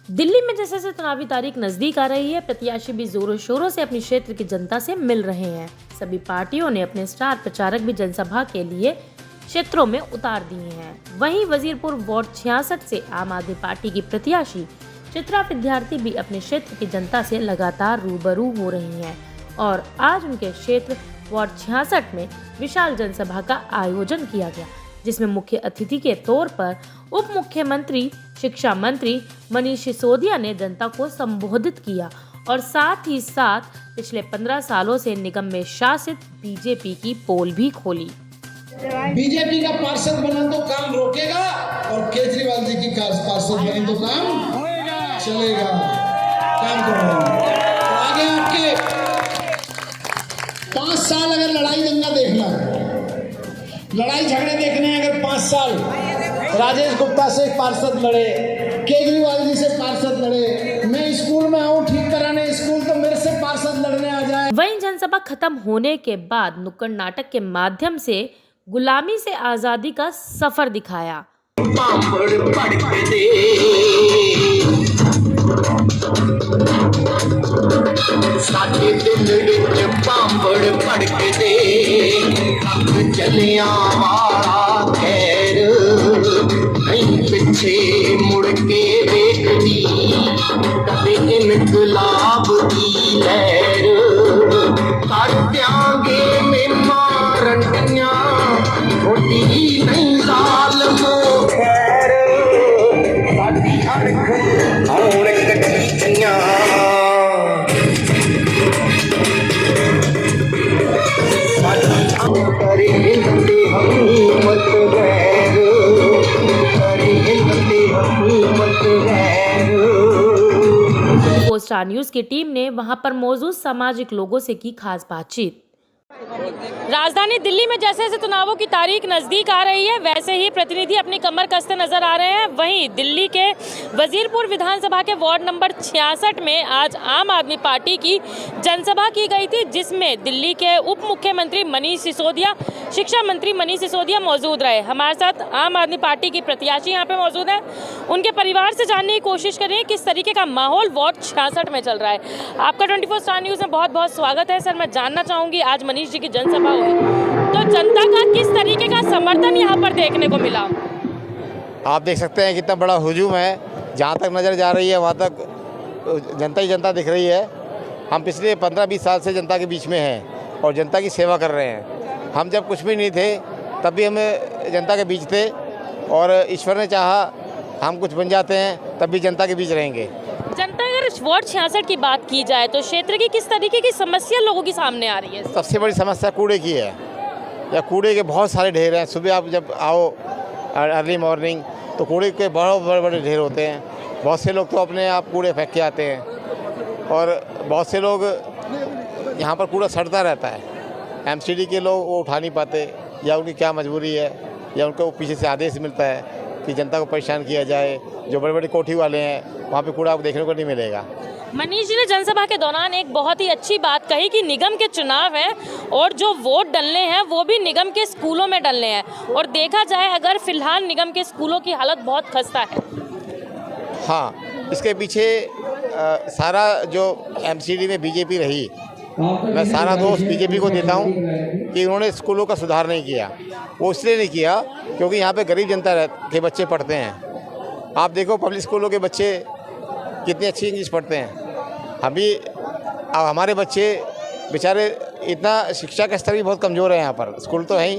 दिल्ली में जैसे जैसे चुनावी तारीख नजदीक आ रही है, प्रत्याशी भी जोरों शोरों से अपनी क्षेत्र की जनता से मिल रहे हैं। सभी पार्टियों ने अपने स्टार प्रचारक भी जनसभा के लिए क्षेत्रों में उतार दिए हैं। वहीं वजीरपुर वार्ड 66 से आम आदमी पार्टी की प्रत्याशी चित्रा विद्यार्थी भी अपने क्षेत्र की जनता से लगातार रूबरू हो रही हैं और आज उनके क्षेत्र वार्ड 66 में विशाल जनसभा का आयोजन किया गया, जिसमें मुख्य अतिथि के तौर पर उप मुख्यमंत्री शिक्षा मंत्री मनीष सिसोदिया ने जनता को संबोधित किया और साथ ही साथ पिछले 15 सालों से निगम में शासित बीजेपी की पोल भी खोली। बीजेपी का पार्षद बना तो काम रोकेगा और केजरीवाल जी की पार्षद बने तो काम चलेगा। काम करेंगे तो आगे आपके 5 साल अगर लड़ाई दंगा देखना है, लड़ाई झगड़े देखने हैं, अगर 5 साल राजेश गुप्ता से पार्षद लड़े, केजरीवाल जी से पार्षद लड़े, मैं स्कूल में आऊँ ठीक कराने स्कूल तो मेरे से पार्षद लड़ने आ जाए। वहीं जनसभा खत्म होने के बाद नुक्कड़ नाटक के माध्यम से गुलामी से आजादी का सफर दिखाया। साडे दिल विच पांबड़ फड़कदे चलिया वाला खैर नहीं पिछे मुड़ के देखदी कदे इनकलाब दी लहर कर दियांगे मेमां रंडियां छोटी नहीं ज़ालमो खैर साडी अणख होण कच्चियां स्टार न्यूज की टीम ने वहां पर मौजूद सामाजिक लोगों से की खास बातचीत। राजधानी दिल्ली में जैसे जैसे चुनावों की तारीख नजदीक आ रही है, वैसे ही प्रतिनिधि अपनी कमर कसते नजर आ रहे हैं। वहीं दिल्ली के वजीरपुर विधानसभा के वार्ड नंबर 66 में आज आम आदमी पार्टी की जनसभा की गई थी, जिसमें दिल्ली के उप मुख्यमंत्री मनीष सिसोदिया, शिक्षा मंत्री मनीष सिसोदिया मौजूद रहे। हमारे साथ आम आदमी पार्टी की प्रत्याशी यहाँ पे मौजूद है, उनके परिवार से जानने की कोशिश करें किस तरीके का माहौल वार्ड 66 में चल रहा है। आपका 24 स्टार न्यूज़ में बहुत बहुत स्वागत है। सर, मैं जानना चाहूँगी, आज मनीष जी की जनसभा हुई तो जनता का किस तरीके का समर्थन यहाँ पर देखने को मिला? आप देख सकते हैं कितना बड़ा हुजूम है, जहाँ तक नज़र जा रही है वहाँ तक जनता ही जनता दिख रही है। हम पिछले 15-20 साल से जनता के बीच में हैं और जनता की सेवा कर रहे हैं। हम जब कुछ भी नहीं थे तब भी हम जनता के बीच थे और ईश्वर ने चाहा हम कुछ बन जाते हैं तब भी जनता के बीच रहेंगे। जनता अगर वार्ड 66 की बात की जाए तो क्षेत्र की किस तरीके की समस्या लोगों की सामने आ रही है? सबसे बड़ी समस्या कूड़े की है। या कूड़े के बहुत सारे ढेर हैं। सुबह आप जब आओ अर्ली मॉर्निंग तो कूड़े के बहुत बड़े बड़े ढेर होते हैं। बहुत से लोग तो अपने आप कूड़े फेंक के आते हैं और बहुत से लोग यहाँ पर कूड़ा सड़ता रहता है। एमसीडी के लोग वो उठा नहीं पाते, या उनकी क्या मजबूरी है, या उनको पीछे से आदेश मिलता है कि जनता को परेशान किया जाए। जो बड़े बड़े कोठी वाले हैं वहाँ पे कूड़ा आपको देखने को नहीं मिलेगा। मनीष जी ने जनसभा के दौरान एक बहुत ही अच्छी बात कही कि निगम के चुनाव हैं और जो वोट डलने हैं वो भी निगम के स्कूलों में डलने हैं, और देखा जाए अगर फिलहाल निगम के स्कूलों की हालत बहुत खस्ता है। हाँ, इसके पीछे सारा जो एमसीडी में बीजेपी रही, मैं सारा दोष बीजेपी को देता हूँ कि उन्होंने स्कूलों का सुधार नहीं किया। वो इसलिए नहीं किया क्योंकि यहाँ पे गरीब जनता के बच्चे पढ़ते हैं। आप देखो पब्लिक स्कूलों के बच्चे कितनी अच्छी इंग्लिश पढ़ते हैं। अब हमारे बच्चे बेचारे इतना शिक्षा का स्तर भी बहुत कमज़ोर है। यहाँ पर स्कूल तो है ही,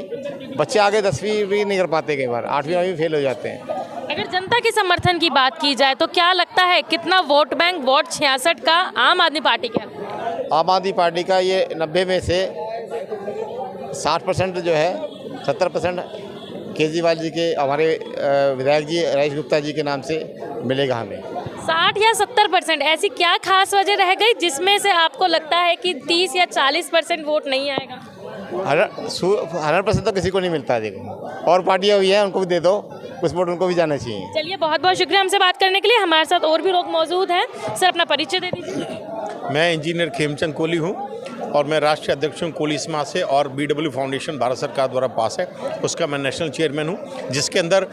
बच्चे आगे 10वीं भी नहीं कर पाते, कई बार 8वीं फेल हो जाते हैं। अगर जनता के समर्थन की बात की जाए तो क्या लगता है कितना वोट बैंक वार्ड 66 का आम आदमी पार्टी का? आम आदमी पार्टी का ये 90 में से 60% जो है, 70% केजरीवाल जी के, हमारे विधायक जी राजेश गुप्ता जी के नाम से मिलेगा हमें। 60 या 70%, ऐसी क्या खास वजह रह गई जिसमें से आपको लगता है कि 30 या 40% वोट नहीं आएगा? 100% तो किसी को नहीं मिलता है। देखो और पार्टियाँ हुई हैं, उनको भी दे दो, कुछ वोट उनको भी जाना चाहिए। चलिए, बहुत बहुत शुक्रिया हमसे बात करने के लिए। हमारे साथ और भी लोग मौजूद हैं। सर, अपना परिचय दे दीजिए। मैं इंजीनियर खेमचंद कोहली हूँ और मैं राष्ट्रीय अध्यक्ष हूँ कोली समाज से, और BW फाउंडेशन भारत सरकार द्वारा पास है, उसका मैं नेशनल चेयरमैन हूँ, जिसके अंदर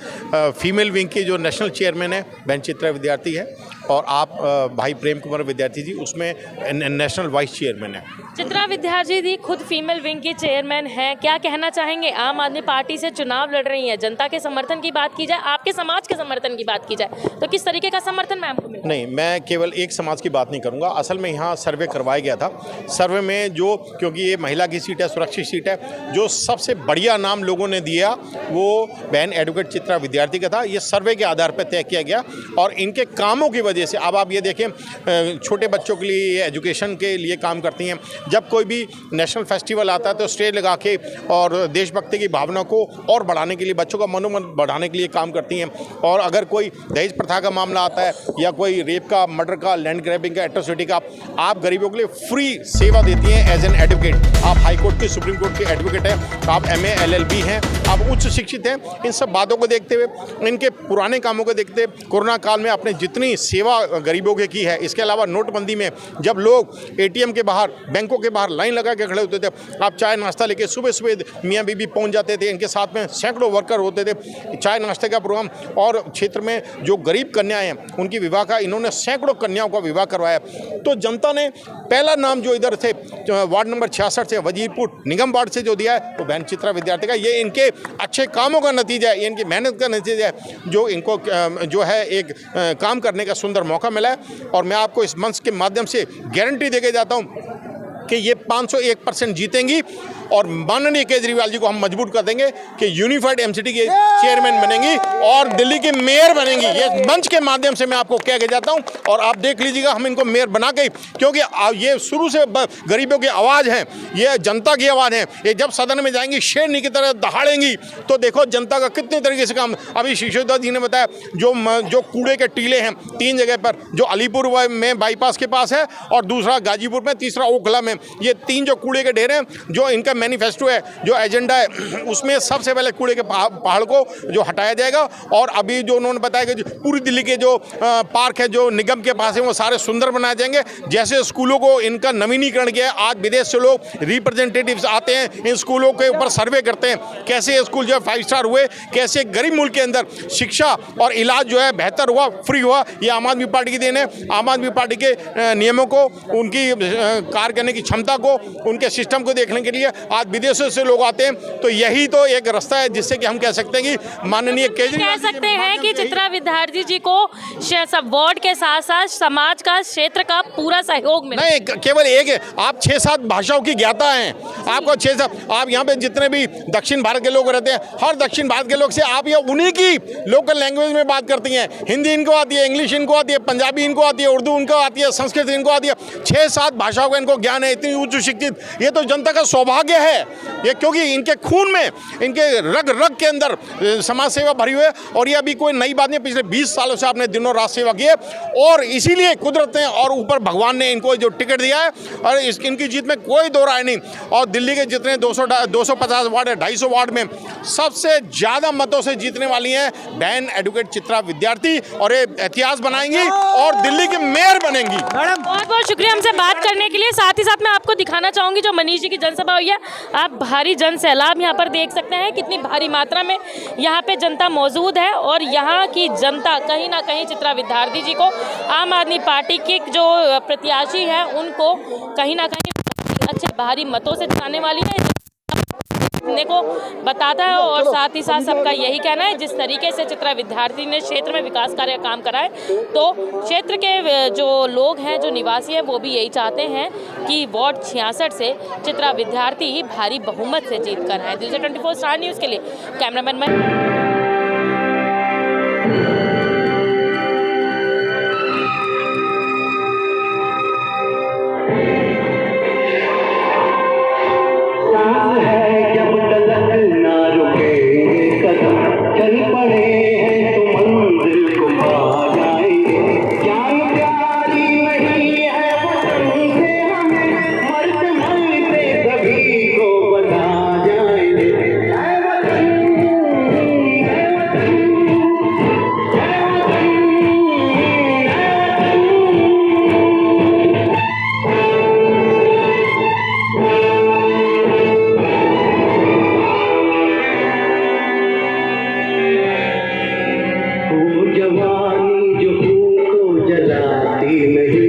फीमेल विंग की जो नेशनल चेयरमैन है बहन चित्रा विद्यार्थी है, और आप भाई प्रेम कुमार विद्यार्थी जी उसमें नेशनल वाइस चेयरमैन है। चित्रा विद्यार्थी जी खुद फीमेल विंग की चेयरमैन हैं, क्या कहना चाहेंगे? आम आदमी पार्टी से चुनाव लड़ रही हैं, जनता के समर्थन की बात की जाए, आपके समाज के समर्थन की बात की जाए तो किस तरीके का समर्थन मैम को मिला? नहीं, मैं केवल एक समाज की बात नहीं करूंगा। असल में यहाँ सर्वे करवाया गया था। सर्वे में जो, क्योंकि ये महिला की सीट है, सुरक्षित सीट है, जो सबसे बढ़िया नाम लोगों ने दिया वो बहन एडवोकेट चित्रा विद्यार्थी का था। ये सर्वे के आधार पर तय किया गया, और इनके कामों की वजह से अब आप ये देखें, छोटे बच्चों के लिए, एजुकेशन के लिए काम करती हैं। जब कोई भी नेशनल फेस्टिवल आता है तो स्टेज लगा के और देशभक्ति की भावना को और बढ़ाने के लिए, बच्चों का मनोबल बढ़ाने के लिए काम करती हैं। और अगर कोई दहेज प्रथा का मामला आता है या कोई रेप का, मर्डर का, लैंड ग्रैबिंग का, एट्रोसिटी का, आप गरीबों के लिए फ्री सेवा देती हैं एज एन एडवोकेट। आप हाई कोर्ट की, सुप्रीम कोर्ट के एडवोकेट हैं, आप MA LLB हैं, आप उच्च शिक्षित हैं। इन सब बातों को देखते हुए, इनके पुराने कामों को देखते, कोरोना काल में आपने जितनी सेवा गरीबों के की है, इसके अलावा नोटबंदी में जब लोग ATM के बाहर, बैंकों के बाहर लाइन लगा के खड़े होते थे, आप चाय नाश्ता लेके सुबह सुबह मियाँ बीबी पहुंच जाते थे, इनके साथ में सैकड़ों वर्कर होते थे, चाय नाश्ते का प्रोग्राम। और क्षेत्र में जो गरीब कन्याएं हैं उनकी विवाह का, इन्होंने सैकड़ों कन्याओं का विवाह करवाया। तो जनता ने पहला नाम जो इधर थे, वार्ड नंबर 66 से, वजीरपुर निगम वार्ड से जो दिया है वो बहन चित्रा विद्यार्थी का। ये इनके अच्छे कामों का नतीजा है, ये इनकी मेहनत का नतीजा है, जो इनको जो है एक काम करने का सुंदर मौका मिला है। और मैं आपको इस मंच के माध्यम से गारंटी देके जाता हूँ कि ये 501% जीतेंगी, और माननीय केजरीवाल जी को हम मजबूर कर देंगे कि यूनिफाइड MCT के चेयरमैन बनेंगी और दिल्ली की मेयर बनेंगी। ये मंच के माध्यम से मैं आपको कह के जाता हूं, और आप देख लीजिएगा हम इनको मेयर बना के, क्योंकि ये शुरू से गरीबों की आवाज़ है, ये जनता की आवाज़ है। ये जब सदन में जाएंगी शेरनी की तरह दहाड़ेंगी, तो देखो जनता का कितने तरीके से काम। अभी शिशोदा जी ने बताया जो कूड़े के टीले हैं 3 जगह पर, जो अलीपुर में बाईपास के पास है, और दूसरा गाजीपुर में, तीसरा ओखला में, ये 3 जो कूड़े के ढेर हैं, जो इनका मैनिफेस्टो है, जो एजेंडा है, उसमें सबसे पहले कूड़े के पहाड़ को जो हटाया जाएगा। और अभी जो उन्होंने बताया कि पूरी दिल्ली के जो पार्क है जो निगम के पास है वो सारे सुंदर बनाए जाएंगे। जैसे स्कूलों को इनका नवीनीकरण किया है, आज विदेश से लोग रिप्रेजेंटेटिव्स आते हैं, इन स्कूलों के ऊपर सर्वे करते हैं कैसे स्कूल जो है 5 स्टार हुए, कैसे गरीब मुल्क के अंदर शिक्षा और इलाज जो है बेहतर हुआ, फ्री हुआ। ये आम आदमी पार्टी की देन है। आम आदमी पार्टी के नियमों को, उनकी कार्य करने की क्षमता को, उनके सिस्टम को देखने के लिए आज विदेशों से लोग आते हैं। तो यही तो एक रास्ता है जिससे कि हम कह सकते हैं कि माननीय केजरीवाल कह सकते हैं कि चित्रा विद्यार्थी जी को सब वार्ड के साथ साथ समाज का, क्षेत्र का पूरा सहयोग मिला। नहीं, केवल एक है, आप 6-7 भाषाओं की ज्ञाता हैं, आपको 6-7, आप यहाँ पे जितने भी दक्षिण भारत के लोग रहते हैं, हर दक्षिण भारत के लोग से आप ये उन्हीं की लोकल लैंग्वेज में बात करती हैं। हिंदी इनको आती है, इंग्लिश इनको आती है, पंजाबी इनको आती है, उर्दू इनको आती है, संस्कृत इनको आती है, 6-7 भाषाओं का इनको ज्ञान है, इतनी उच्च शिक्षित। ये तो जनता का सौभाग्य है ये, क्योंकि इनके खून में, इनके रग रग के अंदर समाज सेवा भरी हुई है। और ये अभी कोई नई बात नहीं, पिछले 20 सालों से आपने दिनों रात सेवा की है, और इसीलिए कुदरत ने और ऊपर भगवान ने इनको जो टिकट दिया है, और इनकी जीत में कोई दो राय नहीं। और दिल्ली के जितने 250 वार्ड है, 250 वार्ड में सबसे ज़्यादा मतों से जीतने वाली हैं बहन एडवोकेट चित्रा विद्यार्थी, और ये इतिहास बनाएंगी और दिल्ली की मेयर बनेंगी। बहुत बहुत शुक्रिया हमसे बात करने के लिए। साथ ही साथ मैं आपको दिखाना चाहूँगी जो मनीष जी की जनसभा हुई है, आप भारी जन सैलाब यहाँ पर देख सकते हैं, कितनी भारी मात्रा में यहाँ पे जनता मौजूद है। और यहाँ की जनता कहीं ना कहीं चित्रा विद्यार्थी जी को, आम आदमी पार्टी के जो प्रत्याशी हैं उनको कहीं ना कहीं अच्छे भारी मतों से जिताने वाली है को बताता है। और साथ ही साथ सबका यही कहना है, जिस तरीके से चित्रा विद्यार्थी ने क्षेत्र में विकास कार्य काम कराए, तो क्षेत्र के जो लोग हैं, जो निवासी हैं, वो भी यही चाहते हैं कि वार्ड 66 से चित्रा विद्यार्थी ही भारी बहुमत से जीत कर आए। दिल्ली से 24 स्टार न्यूज़ के लिए कैमरामैन मैं नहीं